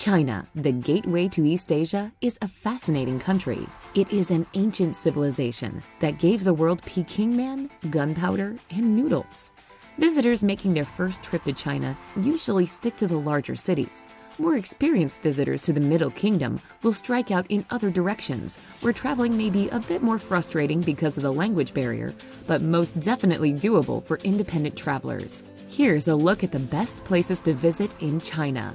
China, the gateway to East Asia, is a fascinating country. It is an ancient civilization that gave the world Peking man, gunpowder, and noodles. Visitors making their first trip to China usually stick to the larger cities. More experienced visitors to the Middle Kingdom will strike out in other directions, where traveling may be a bit more frustrating because of the language barrier, but most definitely doable for independent travelers. Here's a look at the best places to visit in China.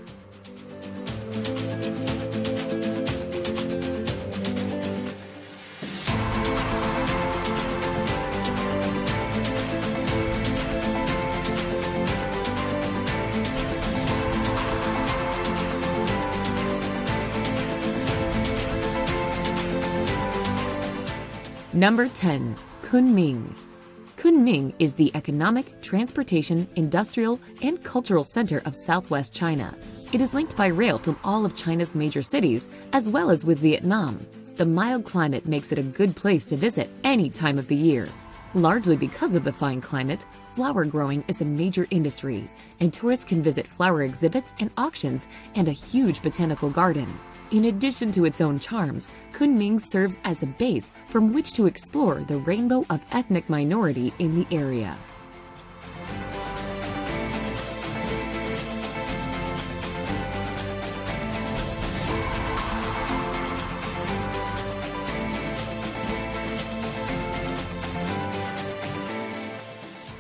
Number 10. Kunming. Kunming is the economic, transportation, industrial, and cultural center of southwest China. It is linked by rail from all of China's major cities, as well as with Vietnam. The mild climate makes it a good place to visit any time of the year. Largely because of the fine climate, flower growing is a major industry, and tourists can visit flower exhibits and auctions and a huge botanical garden. In addition to its own charms, Kunming serves as a base from which to explore the rainbow of ethnic minority in the area.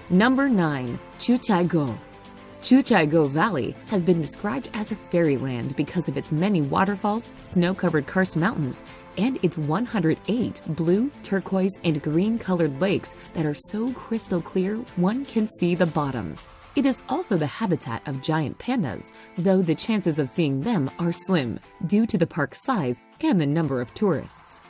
Number 9. Chuchaigo. Chuchaigo Valley has been described as a fairyland because of its many waterfalls, snow-covered karst mountains, and its 108 blue, turquoise, and green-colored lakes that are so crystal clear one can see the bottoms. It is also the habitat of giant pandas, though the chances of seeing them are slim due to the park's size and the number of tourists.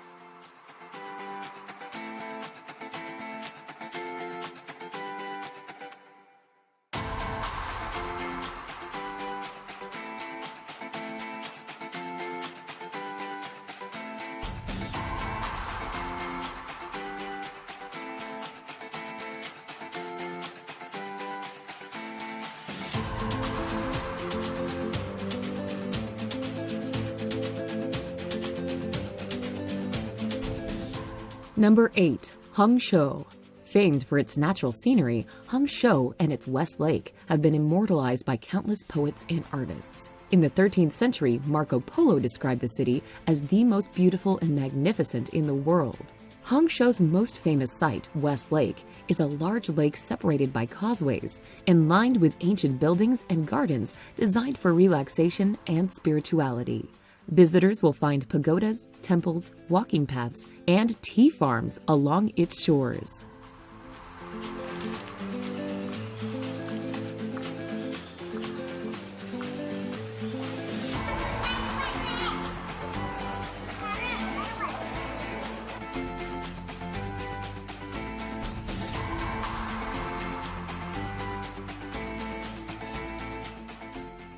Number 8. Hangzhou. Famed for its natural scenery, Hangzhou and its West Lake have been immortalized by countless poets and artists. In the 13th century, Marco Polo described the city as the most beautiful and magnificent in the world. Hangzhou's most famous site, West Lake, is a large lake separated by causeways and lined with ancient buildings and gardens designed for relaxation and spirituality. Visitors will find pagodas, temples, walking paths, and tea farms along its shores.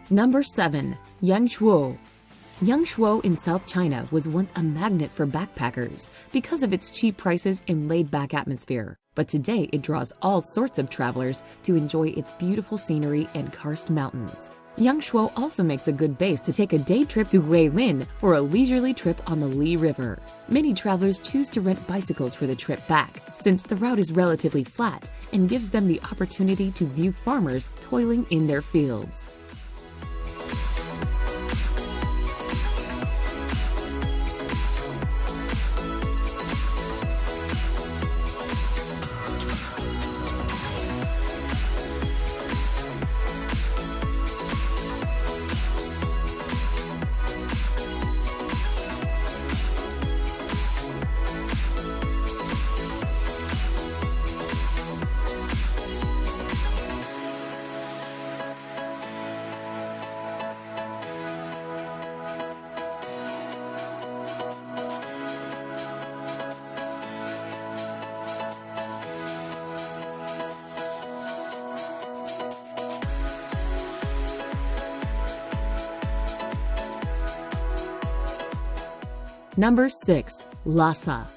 Number 7. Yangshuo. Yangshuo in South China was once a magnet for backpackers because of its cheap prices and laid-back atmosphere. But today it draws all sorts of travelers to enjoy its beautiful scenery and karst mountains. Yangshuo also makes a good base to take a day trip to Guilin for a leisurely trip on the Li River. Many travelers choose to rent bicycles for the trip back, since the route is relatively flat and gives them the opportunity to view farmers toiling in their fields. Number 6. Lhasa.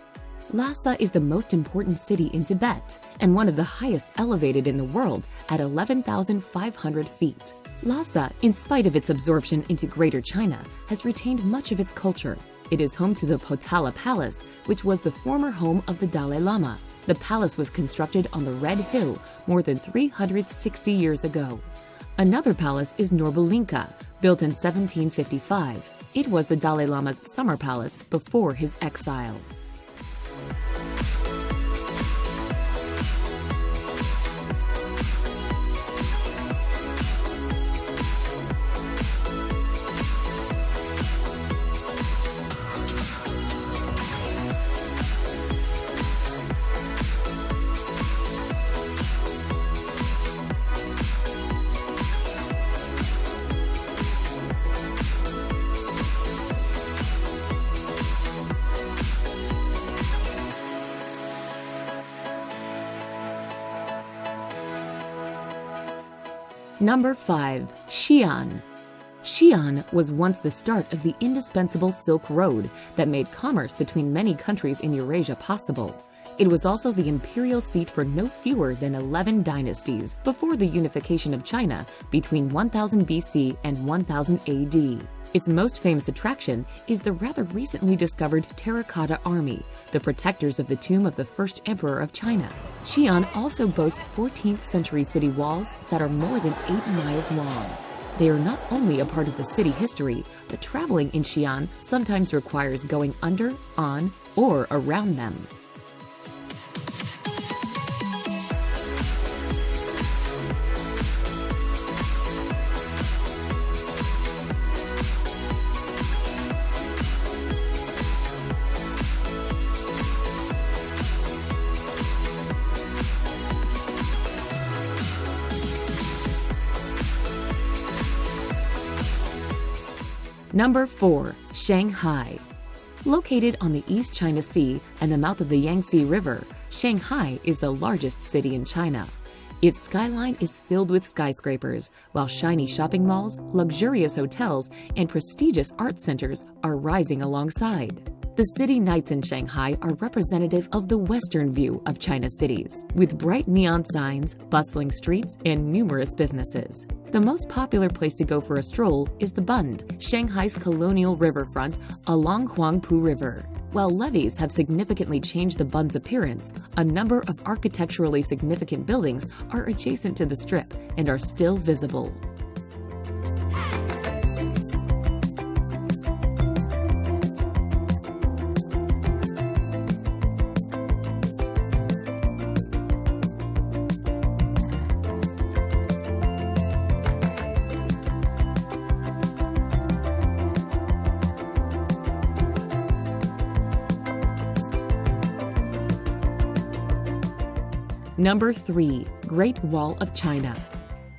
Lhasa is the most important city in Tibet and one of the highest elevated in the world at 11,500 feet. Lhasa, in spite of its absorption into Greater China, has retained much of its culture. It is home to the Potala Palace, which was the former home of the Dalai Lama. The palace was constructed on the Red Hill more than 360 years ago. Another palace is Norbalinka, built in 1755. It was the Dalai Lama's summer palace before his exile. Number 5. Xi'an. Xi'an was once the start of the indispensable Silk Road that made commerce between many countries in Eurasia possible. It was also the imperial seat for no fewer than 11 dynasties before the unification of China between 1000 BC and 1000 AD. Its most famous attraction is the rather recently discovered Terracotta Army, the protectors of the tomb of the first emperor of China. Xi'an also boasts 14th century city walls that are more than 8 miles long. They are not only a part of the city history, but traveling in Xi'an sometimes requires going under, on, or around them. Number 4. Shanghai. Located on the East China Sea and the mouth of the Yangtze River, Shanghai is the largest city in China. Its skyline is filled with skyscrapers, while shiny shopping malls, luxurious hotels, and prestigious art centers are rising alongside. The city nights in Shanghai are representative of the Western view of China's cities, with bright neon signs, bustling streets, and numerous businesses. The most popular place to go for a stroll is the Bund, Shanghai's colonial riverfront along Huangpu River. While levees have significantly changed the Bund's appearance, a number of architecturally significant buildings are adjacent to the strip and are still visible. Number 3. Great Wall of China.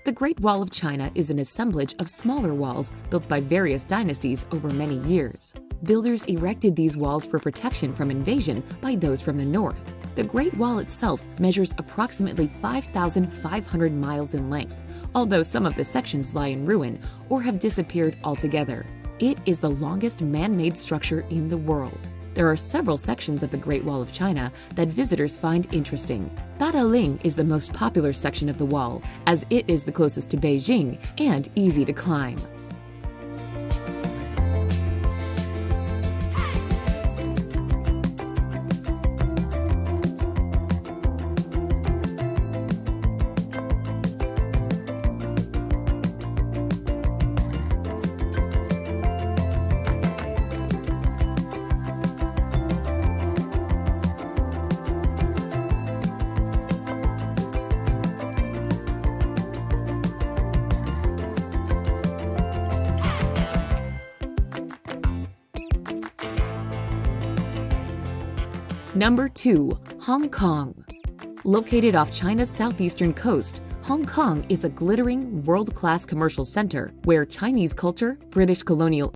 The Great Wall of China is an assemblage of smaller walls built by various dynasties over many years. Builders erected these walls for protection from invasion by those from the north. The Great Wall itself measures approximately 5,500 miles in length, although some of the sections lie in ruin or have disappeared altogether. It is the longest man-made structure in the world. There are several sections of the Great Wall of China that visitors find interesting. Dadaling is the most popular section of the wall, as it is the closest to Beijing and easy to climb. Number 2. Hong Kong. Located off China's southeastern coast, Hong Kong is a glittering, world-class commercial center where Chinese culture, British colonial